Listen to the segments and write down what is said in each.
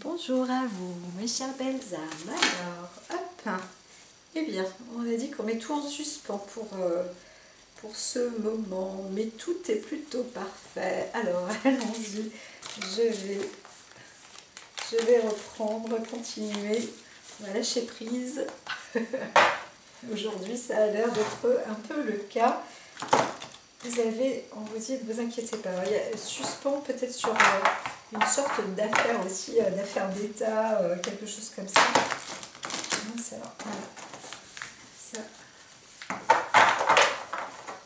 Bonjour à vous, mes chères belles âmes. Alors, hop, eh bien, on a dit qu'on met tout en suspens pour ce moment, mais tout est plutôt parfait. Alors, allons-y, je vais reprendre, continuer, on va lâcher prise. Aujourd'hui, ça a l'air d'être un peu le cas. Vous avez, on vous dit, ne vous inquiétez pas, il y a suspens peut-être sur une sorte d'affaire aussi, d'affaire d'État, quelque chose comme ça. Ça, voilà.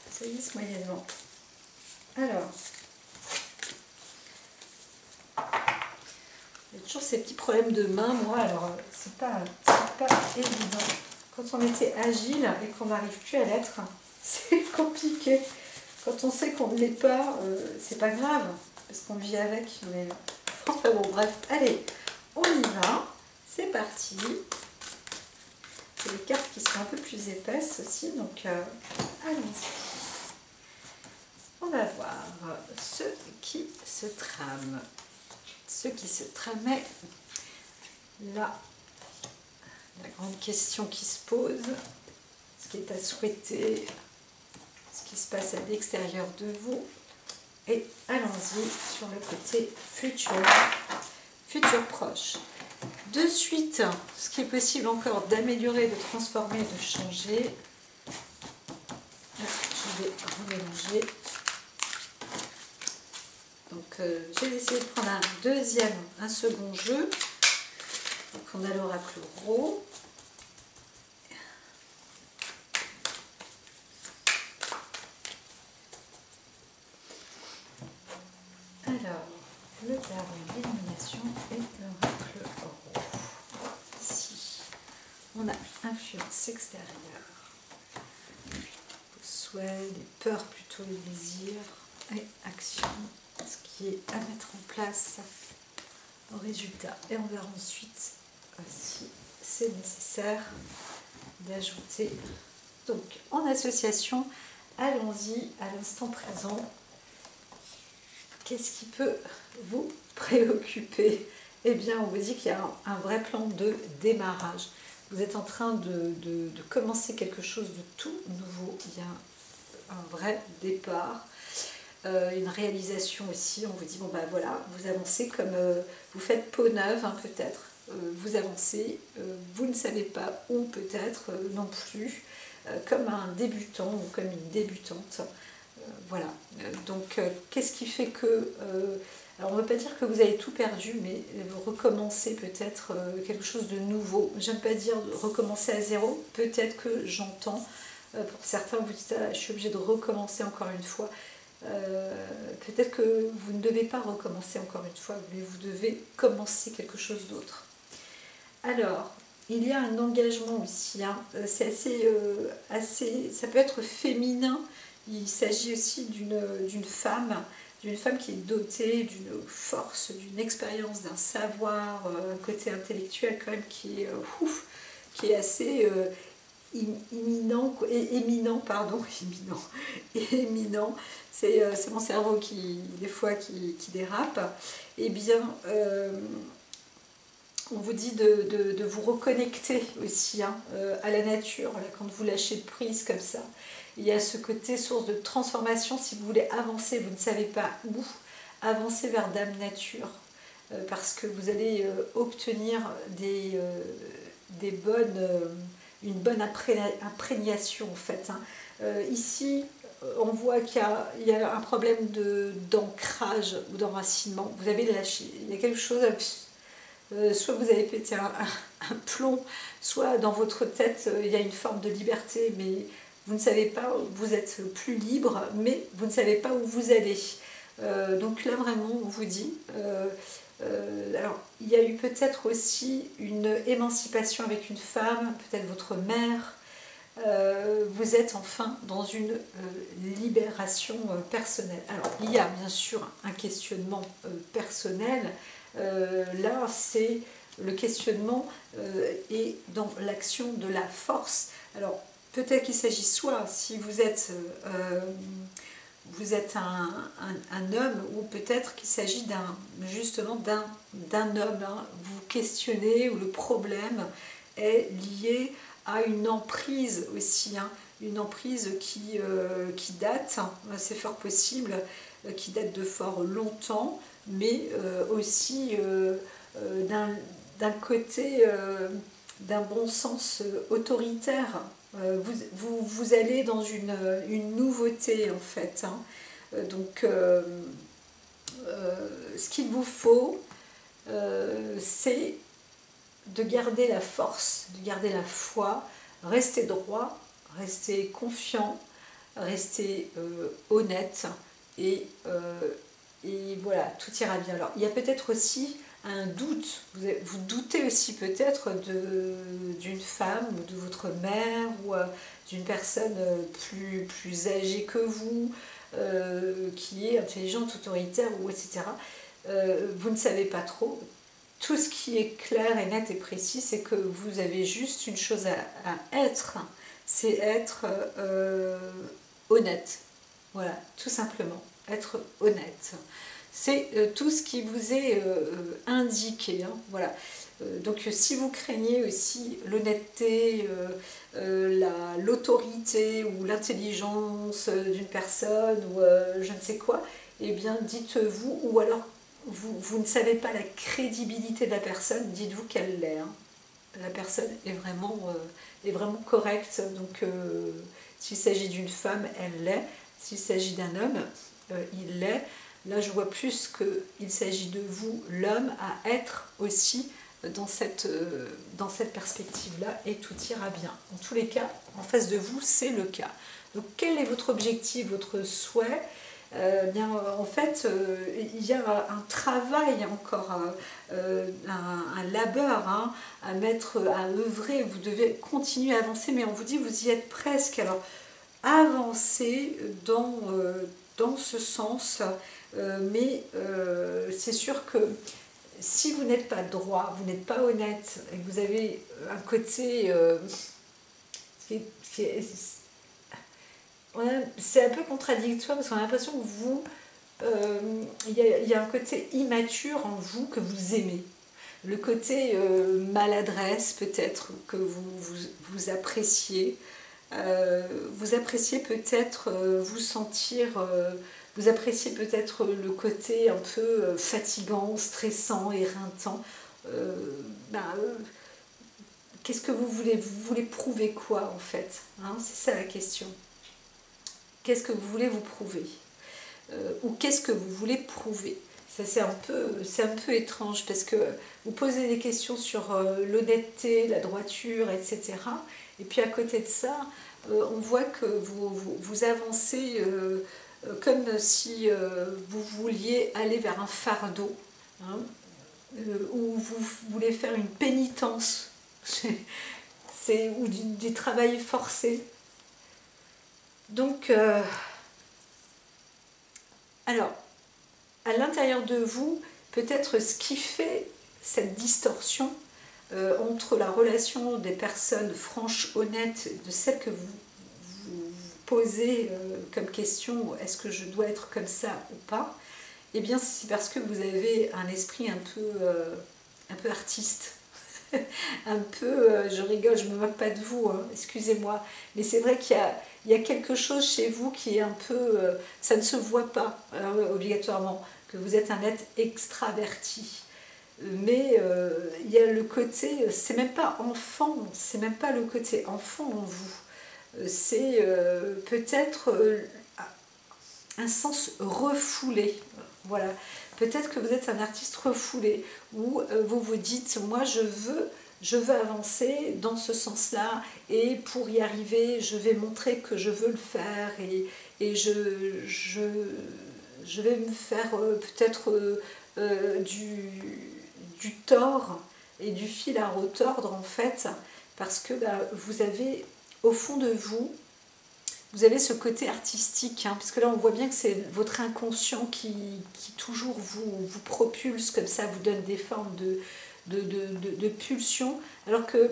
Ça glisse moyennement. Alors, il y a toujours ces petits problèmes de main, moi, alors c'est pas évident. Quand on était agile et qu'on n'arrive plus à l'être, c'est compliqué. Quand on sait qu'on ne l'est pas, c'est pas grave, parce qu'on vit avec, mais... Enfin bon, bref, allez, on y va, c'est parti. C'est des cartes qui sont un peu plus épaisses aussi, donc allons-y. On va voir ce qui se trame. Ce qui se tramait, là, la grande question qui se pose, ce qui est à souhaiter, ce qui se passe à l'extérieur de vous. Et allons-y sur le côté futur proche. De suite, ce qui est possible encore d'améliorer, de transformer, de changer. Je vais remélanger. Donc, j'ai décidé de prendre un second jeu. Donc, on a l'oracle rot. Alors, le tarot d'illumination et l'oracle rot. Ici, on a influence extérieure, souhait, les peurs plutôt, les désirs et action, ce qui est à mettre en place au résultat. Et on verra ensuite si c'est nécessaire d'ajouter. Donc, en association, allons-y à l'instant présent. Qu'est-ce qui peut vous préoccuper? Eh bien, on vous dit qu'il y a un vrai plan de démarrage. Vous êtes en train de commencer quelque chose de tout nouveau. Il y a un vrai départ, une réalisation aussi. On vous dit, bon ben voilà, vous avancez comme vous faites peau neuve, hein, peut-être. Vous avancez, vous ne savez pas où peut-être non plus, comme un débutant ou comme une débutante. Voilà, donc qu'est-ce qui fait que, alors on ne veut pas dire que vous avez tout perdu, mais vous recommencez peut-être quelque chose de nouveau. J'aime pas dire recommencer à zéro, peut-être que j'entends, pour certains vous dites ah, je suis obligée de recommencer encore une fois. Peut-être que vous ne devez pas recommencer encore une fois, mais vous devez commencer quelque chose d'autre. Alors, il y a un engagement aussi, hein. C'est assez, ça peut être féminin. Il s'agit aussi d'une femme qui est dotée d'une force, d'une expérience, d'un savoir, un côté intellectuel quand même qui est assez éminent. C'est mon cerveau qui, des fois, qui dérape. Eh bien, on vous dit de vous reconnecter aussi, hein, à la nature, là, quand vous lâchez prise comme ça. Il y a ce côté source de transformation. Si vous voulez avancer, vous ne savez pas où, avancez vers Dame Nature, parce que vous allez obtenir une bonne imprégnation en fait, hein. Ici, on voit qu'il y a un problème d'ancrage ou d'enracinement. Vous avez lâché, il y a quelque chose... soit vous avez pété un plomb, soit dans votre tête il y a une forme de liberté, mais vous ne savez pas, vous êtes plus libre, mais vous ne savez pas où vous allez. Donc là vraiment on vous dit, alors il y a eu peut-être aussi une émancipation avec une femme, peut-être votre mère. Vous êtes enfin dans une libération personnelle. Alors il y a bien sûr un questionnement personnel. Là c'est le questionnement et dans l'action de la force. Alors peut-être qu'il s'agit soit, si vous êtes vous êtes un homme, ou peut-être qu'il s'agit justement d'un homme, hein. Vous questionnez, ou le problème est lié à une emprise aussi, hein. Une emprise qui date, hein, c'est fort possible, qui date de fort longtemps, mais aussi d'un côté, d'un bon sens autoritaire. Vous allez dans une nouveauté en fait, hein. Donc ce qu'il vous faut, c'est de garder la force, de garder la foi, rester droit, rester confiant, rester honnête, et voilà, tout ira bien. Alors il y a peut-être aussi un doute, vous doutez aussi peut-être d'une femme, ou de votre mère, ou d'une personne plus âgée que vous, qui est intelligente, autoritaire, ou etc. Vous ne savez pas trop. Tout ce qui est clair et net et précis, c'est que vous avez juste une chose à être, c'est être honnête. Voilà, tout simplement, être honnête. C'est tout ce qui vous est indiqué, hein, voilà. Donc si vous craignez aussi l'honnêteté, l'autorité ou l'intelligence d'une personne, ou je ne sais quoi, eh bien dites-vous, ou alors vous ne savez pas la crédibilité de la personne, dites-vous qu'elle l'est, hein. La personne est vraiment correcte, donc s'il s'agit d'une femme, elle l'est. S'il s'agit d'un homme, il l'est. Là, je vois plus qu'il s'agit de vous, l'homme, à être aussi dans cette perspective-là, et tout ira bien. En tous les cas, en face de vous, c'est le cas. Donc, quel est votre objectif, votre souhait? Bien, en fait, il y a un travail encore, un labeur, hein, à œuvrer. Vous devez continuer à avancer, mais on vous dit vous y êtes presque. Alors, avancez dans ce sens, mais c'est sûr que si vous n'êtes pas droit, vous n'êtes pas honnête, et que vous avez un côté c'est un peu contradictoire, parce qu'on a l'impression que vous, il y a un côté immature en vous que vous aimez. Le côté maladresse peut-être que vous appréciez. Vous appréciez peut-être vous sentir, vous appréciez peut-être le côté un peu fatigant, stressant, éreintant. Qu'est-ce que vous voulez? Vous voulez prouver quoi en fait, hein? C'est ça la question. Qu'est-ce que vous voulez vous prouver? Ou qu'est-ce que vous voulez prouver? Ça, c'est un peu étrange, parce que vous posez des questions sur l'honnêteté, la droiture, etc. Et puis à côté de ça, on voit que vous avancez comme si vous vouliez aller vers un fardeau, hein, ou vous voulez faire une pénitence, ou du travail forcé. Donc, alors, à l'intérieur de vous, peut-être ce qui fait cette distorsion entre la relation des personnes franches, honnêtes, de celles que vous posez comme question, est-ce que je dois être comme ça ou pas? Eh bien, c'est parce que vous avez un esprit un peu artiste. Un peu, je rigole, je ne me moque pas de vous, hein, excusez-moi, mais c'est vrai qu'il y a quelque chose chez vous qui est un peu, ça ne se voit pas obligatoirement, que vous êtes un être extraverti, mais il y a le côté, c'est même pas enfant, c'est même pas le côté enfant en vous, c'est peut-être un sens refoulé, voilà. Peut-être que vous êtes un artiste refoulé, où vous vous dites, moi je veux avancer dans ce sens-là, et pour y arriver, je vais montrer que je veux le faire, et je vais me faire peut-être du tort et du fil à retordre, en fait, parce que vous avez, au fond de vous, vous avez ce côté artistique, hein, parce que là on voit bien que c'est votre inconscient qui toujours vous propulse comme ça, vous donne des formes de pulsion, alors que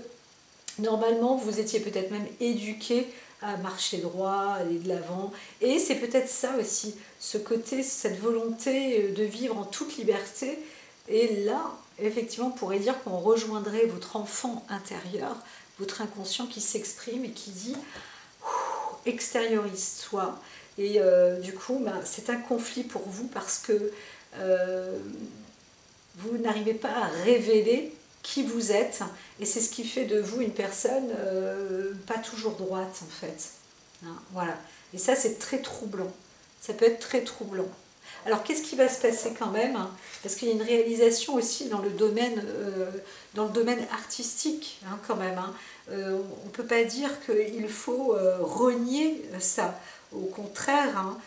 normalement vous étiez peut-être même éduqué à marcher droit, aller de l'avant. Et c'est peut-être ça aussi, ce côté, cette volonté de vivre en toute liberté. Et là, effectivement, on pourrait dire qu'on rejoindrait votre enfant intérieur, votre inconscient qui s'exprime et qui dit extériorise-toi. Et du coup, c'est un conflit pour vous parce que vous n'arrivez pas à révéler qui vous êtes, et c'est ce qui fait de vous une personne pas toujours droite en fait. Hein, voilà. Et ça, c'est très troublant. Ça peut être très troublant. Alors, qu'est-ce qui va se passer quand même? Parce qu'il y a une réalisation aussi dans le domaine artistique, hein, quand même. Hein. On ne peut pas dire qu'il faut renier ça. Au contraire, hein.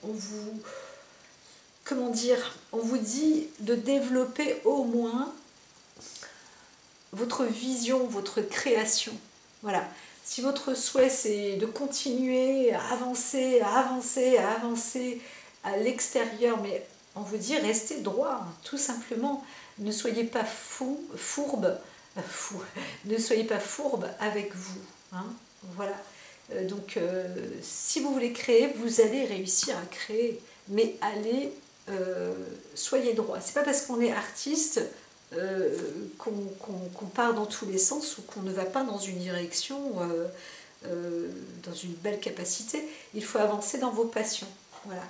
On vous... Comment dire? On vous dit de développer au moins votre vision, votre création. Voilà. Si votre souhait c'est de continuer à avancer, à avancer, à avancer à l'extérieur, mais on vous dit restez droit, tout simplement. Ne soyez pas fourbe, ne soyez pas fourbe avec vous. Hein, voilà. Si vous voulez créer, vous allez réussir à créer, mais allez, soyez droit. C'est pas parce qu'on est artiste qu'on part dans tous les sens ou qu'on ne va pas dans une direction, dans une belle capacité. Il faut avancer dans vos passions. Voilà.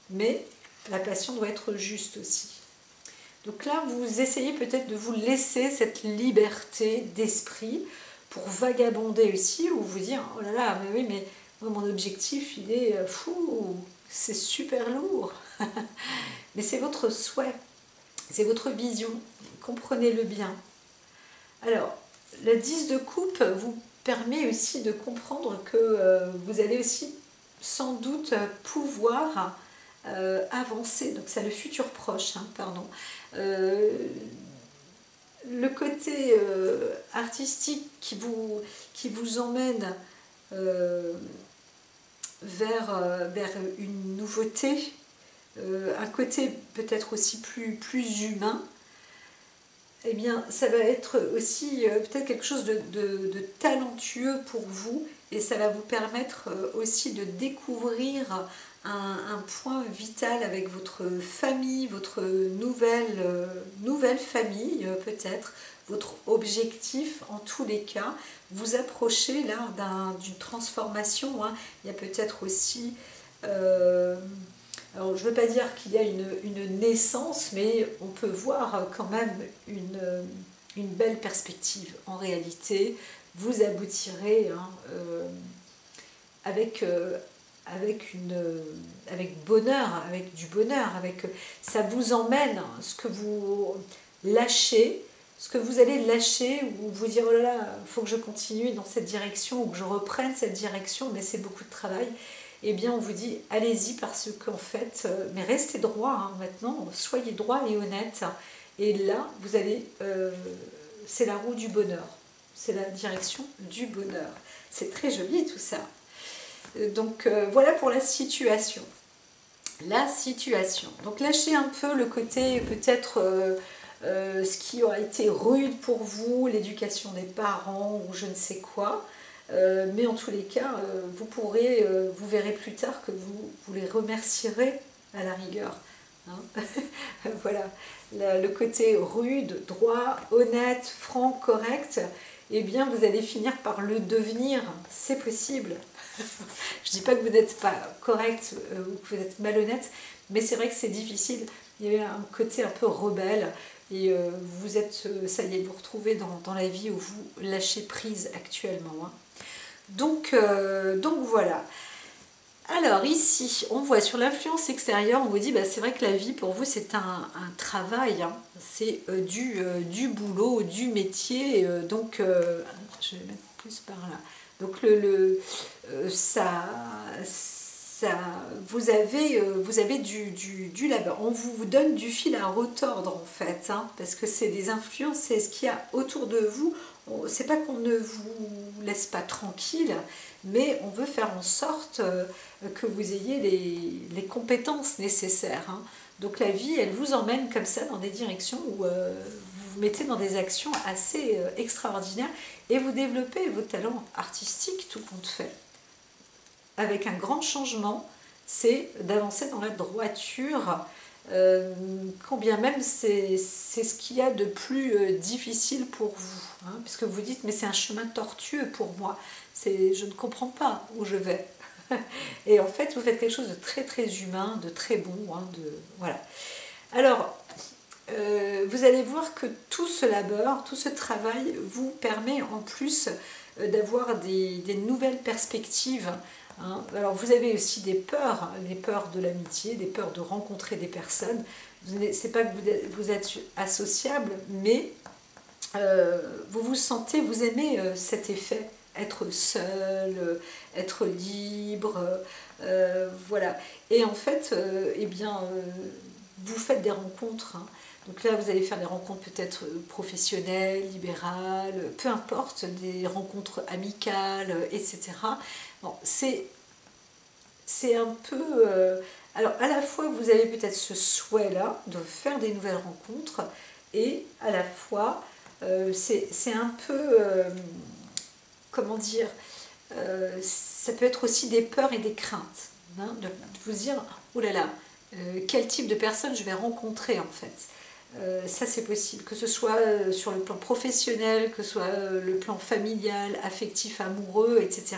Mais la passion doit être juste aussi. Donc là, vous essayez peut-être de vous laisser cette liberté d'esprit pour vagabonder aussi, ou vous dire, oh là là, mais oui, mais moi, mon objectif, il est fou, c'est super lourd. Mais c'est votre souhait, c'est votre vision, comprenez-le bien. Alors, le 10 de coupe vous permet aussi de comprendre que vous allez aussi sans doute pouvoir avancer, donc c'est le futur proche, hein, pardon. Le côté artistique qui vous emmène vers une nouveauté, un côté peut-être aussi plus humain, eh bien ça va être aussi peut-être quelque chose de talentueux pour vous, et ça va vous permettre aussi de découvrir un point vital avec votre famille, votre nouvelle famille peut-être, votre objectif en tous les cas. Vous approchez là d'une transformation, hein. Il y a peut-être aussi... alors je ne veux pas dire qu'il y a une naissance, mais on peut voir quand même une belle perspective. En réalité, vous aboutirez, hein, avec bonheur, avec du bonheur, ça vous emmène, ce que vous lâchez, ce que vous allez lâcher, ou vous dire oh là là, il faut que je continue dans cette direction, ou que je reprenne cette direction, mais c'est beaucoup de travail. Eh bien on vous dit allez-y, parce qu'en fait, mais restez droit, hein, maintenant, soyez droit et honnête, et là vous allez, c'est la roue du bonheur, c'est la direction du bonheur. C'est très joli tout ça. Donc voilà pour la situation. La situation. Donc lâchez un peu le côté peut-être ce qui aura été rude pour vous, l'éducation des parents ou je ne sais quoi. Mais en tous les cas, vous verrez plus tard que vous les remercierez à la rigueur. Hein. Voilà, le côté rude, droit, honnête, franc, correct, eh bien vous allez finir par le devenir, c'est possible. Je ne dis pas que vous n'êtes pas correct ou que vous êtes malhonnête, mais c'est vrai que c'est difficile. Il y a un côté un peu rebelle, et vous êtes, ça y est, vous retrouvez dans la vie où vous lâchez prise actuellement. Hein. Donc voilà. Alors ici, on voit sur l'influence extérieure, on vous dit, bah, c'est vrai que la vie pour vous c'est un travail, hein. C'est du boulot, du métier, donc je vais mettre plus par là. Donc vous avez du labeur. On vous donne du fil à retordre en fait, hein, parce que c'est des influences, c'est ce qu'il y a autour de vous. C'est pas qu'on ne vous laisse pas tranquille, mais on veut faire en sorte que vous ayez les compétences nécessaires. Hein. Donc la vie, elle vous emmène comme ça dans des directions où vous vous mettez dans des actions assez extraordinaires et vous développez vos talents artistiques, tout compte fait. Avec un grand changement, c'est d'avancer dans la droiture, quand bien même c'est ce qu'il y a de plus difficile pour vous, hein, puisque vous dites mais c'est un chemin tortueux pour moi, je ne comprends pas où je vais. Et en fait vous faites quelque chose de très très humain, de très bon, hein, voilà. Alors vous allez voir que tout ce labeur, tout ce travail vous permet en plus d'avoir des nouvelles perspectives. Hein. Alors vous avez aussi des peurs, les peurs de l'amitié, des peurs de rencontrer des personnes. C'est pas que vous êtes associable, mais vous vous sentez, vous aimez cet effet, être seul, être libre, voilà. Et en fait, eh bien, vous faites des rencontres. Hein. Donc là, vous allez faire des rencontres peut-être professionnelles, libérales, peu importe, des rencontres amicales, etc. Bon, c'est un peu... alors, à la fois, vous avez peut-être ce souhait-là de faire des nouvelles rencontres, et à la fois, c'est un peu... comment dire, ça peut être aussi des peurs et des craintes, hein, de vous dire, oh là là, quel type de personne je vais rencontrer en fait. Ça c'est possible, que ce soit sur le plan professionnel, que ce soit le plan familial, affectif, amoureux, etc.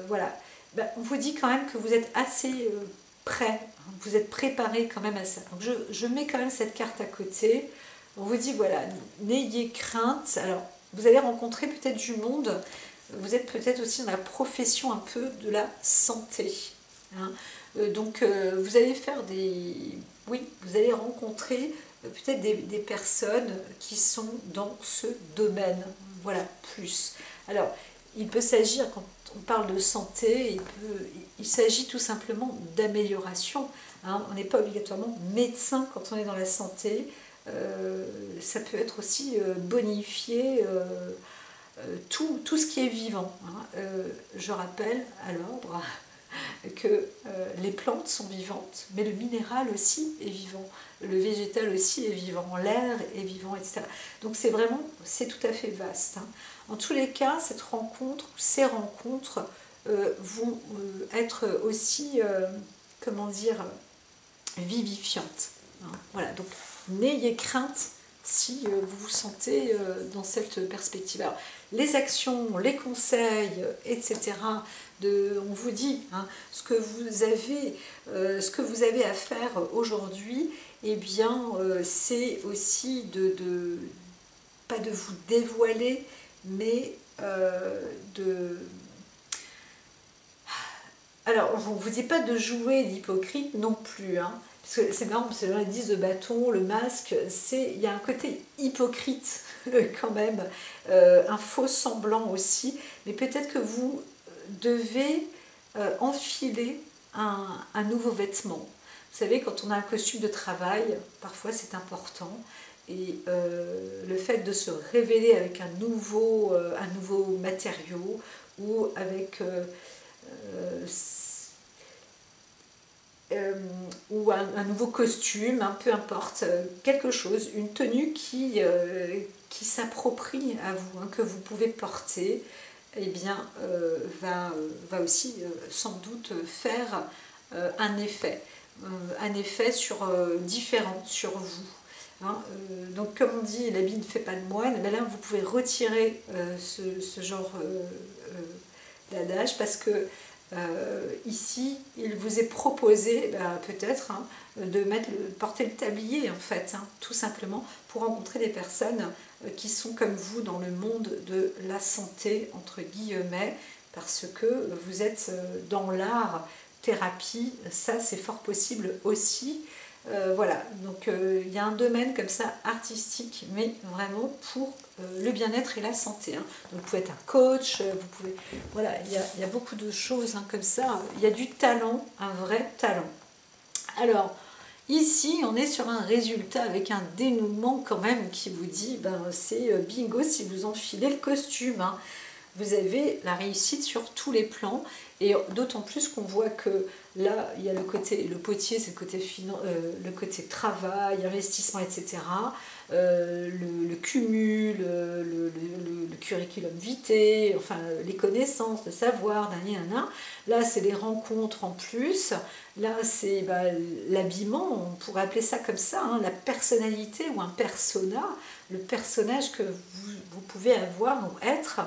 Voilà, ben, on vous dit quand même que vous êtes assez prêt, hein, vous êtes préparé quand même à ça. Donc je mets quand même cette carte à côté. On vous dit voilà, n'ayez crainte. Alors vous allez rencontrer peut-être du monde, vous êtes peut-être aussi dans la profession un peu de la santé. Hein. Donc vous allez faire des... Oui, vous allez rencontrer peut-être des personnes qui sont dans ce domaine. Voilà, plus. Alors, il peut s'agir, quand on parle de santé, il s'agit tout simplement d'amélioration. Hein. On n'est pas obligatoirement médecin quand on est dans la santé. Ça peut être aussi bonifier tout ce qui est vivant. Hein. Je rappelle à l'ordre que les plantes sont vivantes, mais le minéral aussi est vivant, le végétal aussi est vivant, l'air est vivant, etc. Donc c'est tout à fait vaste. Hein. En tous les cas, cette rencontre, ces rencontres vont être aussi, comment dire, vivifiantes. Hein. Voilà, donc n'ayez crainte si vous vous sentez dans cette perspective. Alors, les actions, les conseils, etc., on vous dit hein, ce que vous avez à faire aujourd'hui, eh bien, c'est aussi pas de vous dévoiler, mais alors, on ne vous dit pas de jouer l'hypocrite non plus, hein, parce que c'est marrant, c'est dans les 10 de bâton, le masque, il y a un côté hypocrite quand même, un faux semblant aussi, mais peut-être que vous devez enfiler un nouveau vêtement. Vous savez, quand on a un costume de travail, parfois c'est important, et le fait de se révéler avec un nouveau matériau, ou avec... ou un nouveau costume, hein, peu importe, quelque chose, une tenue qui s'approprie à vous, hein, que vous pouvez porter, eh bien, va aussi sans doute faire un effet différent sur vous. Hein. Donc comme on dit, l'habit ne fait pas de moine, mais là vous pouvez retirer ce genre d'adage, parce que ici, il vous est proposé peut-être hein, de porter le tablier en fait, hein, tout simplement pour rencontrer des personnes qui sont comme vous dans le monde de la santé, entre guillemets, parce que vous êtes dans l'art thérapie, ça c'est fort possible aussi. Voilà, donc il y a un domaine comme ça artistique, mais vraiment pour le bien-être et la santé. Hein. Donc vous pouvez être un coach, vous pouvez... Voilà, il y a beaucoup de choses hein, comme ça. Il y a du talent, un vrai talent. Alors, ici, on est sur un résultat avec un dénouement quand même qui vous dit, ben, c'est bingo si vous enfilez le costume. Hein. vous avez la réussite sur tous les plans, et d'autant plus qu'on voit que là, il y a le potier, c'est le côté travail, investissement, etc. Le cumul, le curriculum vitae, enfin les connaissances, le savoir, nan. Là, c'est les rencontres en plus. Là, c'est l'habillement, on pourrait appeler ça comme ça, hein, la personnalité ou un persona, le personnage que vous pouvez avoir ou être.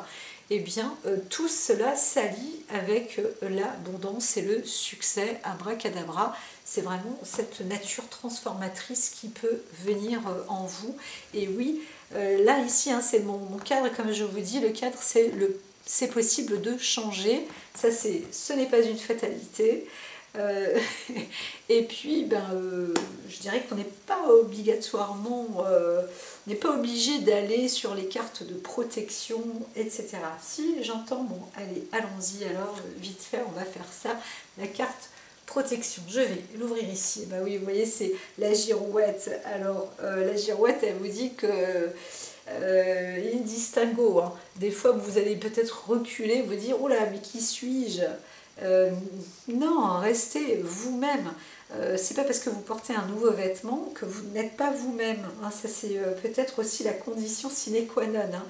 Eh bien, tout cela s'allie avec l'abondance et le succès, abracadabra. C'est vraiment cette nature transformatrice qui peut venir en vous. Et oui, là, ici, hein, c'est mon cadre, comme je vous dis, le cadre, c'est possible de changer. Ça, ce n'est pas une fatalité. Et puis, je dirais qu'on n'est pas obligatoirement, on n'est pas obligé d'aller sur les cartes de protection, etc. Si j'entends, bon, allez, allons-y alors, vite fait, on va faire ça. La carte protection, je vais l'ouvrir ici. Bah oui, vous voyez, c'est la girouette. Alors, la girouette, elle vous dit que indistingo, hein. Des fois, vous allez peut-être reculer, vous dire, oh là, mais qui suis-je? Non, restez vous-même. C'est pas parce que vous portez un nouveau vêtement que vous n'êtes pas vous-même, hein. Ça, c'est peut-être aussi la condition sine qua non, hein.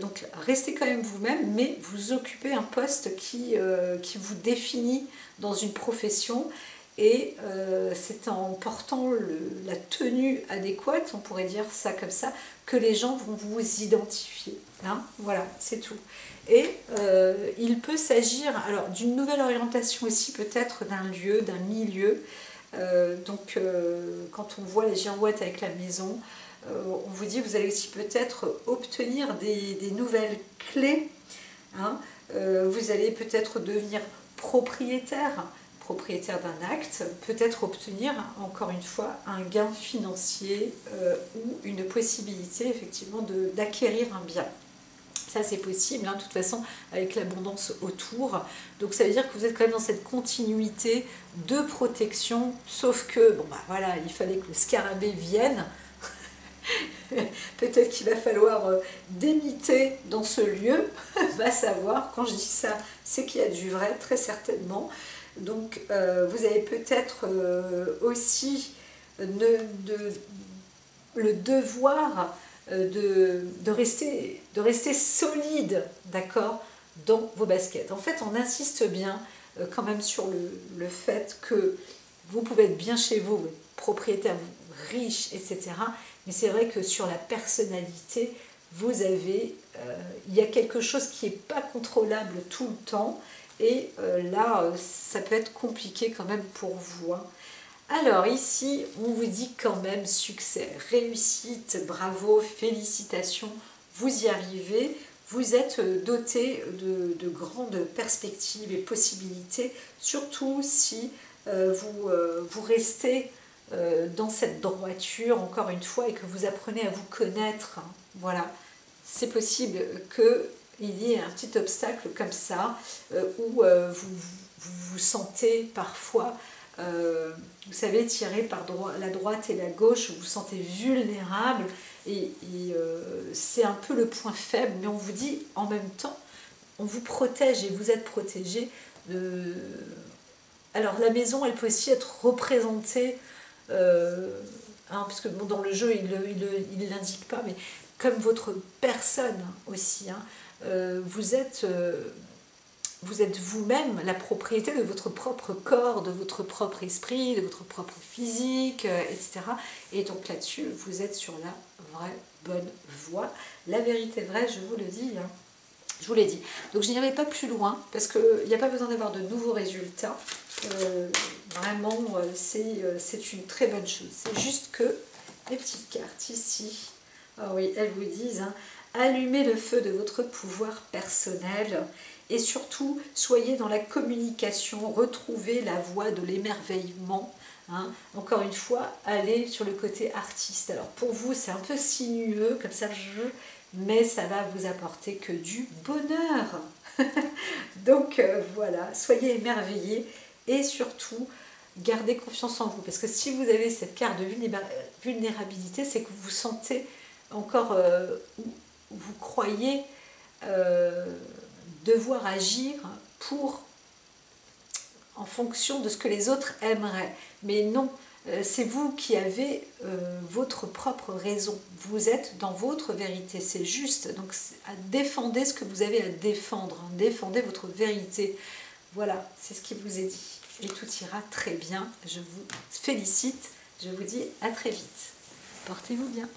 Donc restez quand même vous-même, mais vous occupez un poste qui vous définit dans une profession, et c'est en portant la tenue adéquate, on pourrait dire ça comme ça, que les gens vont vous identifier, hein. Voilà, c'est tout. Et il peut s'agir alors d'une nouvelle orientation aussi, peut-être d'un lieu, d'un milieu. Quand on voit la girouette avec la maison, on vous dit, vous allez aussi peut-être obtenir des nouvelles clés, hein. Vous allez peut-être devenir propriétaire d'un acte, peut-être obtenir, encore une fois, un gain financier ou une possibilité effectivement d'acquérir un bien. Ça, c'est possible, hein, de toute façon, avec l'abondance autour. Donc, ça veut dire que vous êtes quand même dans cette continuité de protection, sauf que, bon, voilà, il fallait que le scarabée vienne. Peut-être qu'il va falloir démiter dans ce lieu, va savoir. Quand je dis ça, c'est qu'il y a du vrai, très certainement. Donc, vous avez peut-être aussi le devoir de rester solide, d'accord, dans vos baskets. En fait, on insiste bien quand même sur le fait que vous pouvez être bien chez vous, propriétaire, riche, etc. Mais c'est vrai que sur la personnalité, il y a quelque chose qui n'est pas contrôlable tout le temps. Et là, ça peut être compliqué quand même pour vous, hein. Alors ici, on vous dit quand même succès, réussite, bravo, félicitations, vous y arrivez, vous êtes doté de grandes perspectives et possibilités, surtout si vous restez dans cette droiture, encore une fois, et que vous apprenez à vous connaître, hein. Voilà, c'est possible qu'il y ait un petit obstacle comme ça, où vous sentez parfois... vous savez, tiré par la droite et la gauche, vous vous sentez vulnérable, et c'est un peu le point faible, mais on vous dit en même temps, on vous protège et vous êtes protégé. Alors la maison, elle peut aussi être représentée, parce que bon, dans le jeu, il ne l'indique pas, mais comme votre personne aussi, hein. Vous êtes vous-même la propriété de votre propre corps, de votre propre esprit, de votre propre physique, etc. Et donc là-dessus, vous êtes sur la vraie bonne voie. La vérité vraie, je vous le dis, hein. Je vous l'ai dit. Donc je n'irai pas plus loin, parce qu'il n'y a pas besoin d'avoir de nouveaux résultats. Vraiment, c'est une très bonne chose. C'est juste que les petites cartes ici, ah oui, elles vous disent, hein, allumez le feu de votre pouvoir personnel. Et surtout, soyez dans la communication, retrouvez la voie de l'émerveillement, hein. Encore une fois, allez sur le côté artiste. Alors pour vous, c'est un peu sinueux comme ça, mais ça va vous apporter que du bonheur. Donc voilà, soyez émerveillés et surtout, gardez confiance en vous. Parce que si vous avez cette carte de vulnérabilité, c'est que vous vous sentez encore, vous croyez... devoir agir en fonction de ce que les autres aimeraient. Mais non, c'est vous qui avez votre propre raison. Vous êtes dans votre vérité, c'est juste. Donc défendez ce que vous avez à défendre, hein. Défendez votre vérité. Voilà, c'est ce qui vous est dit. Et tout ira très bien. Je vous félicite. Je vous dis à très vite. Portez-vous bien.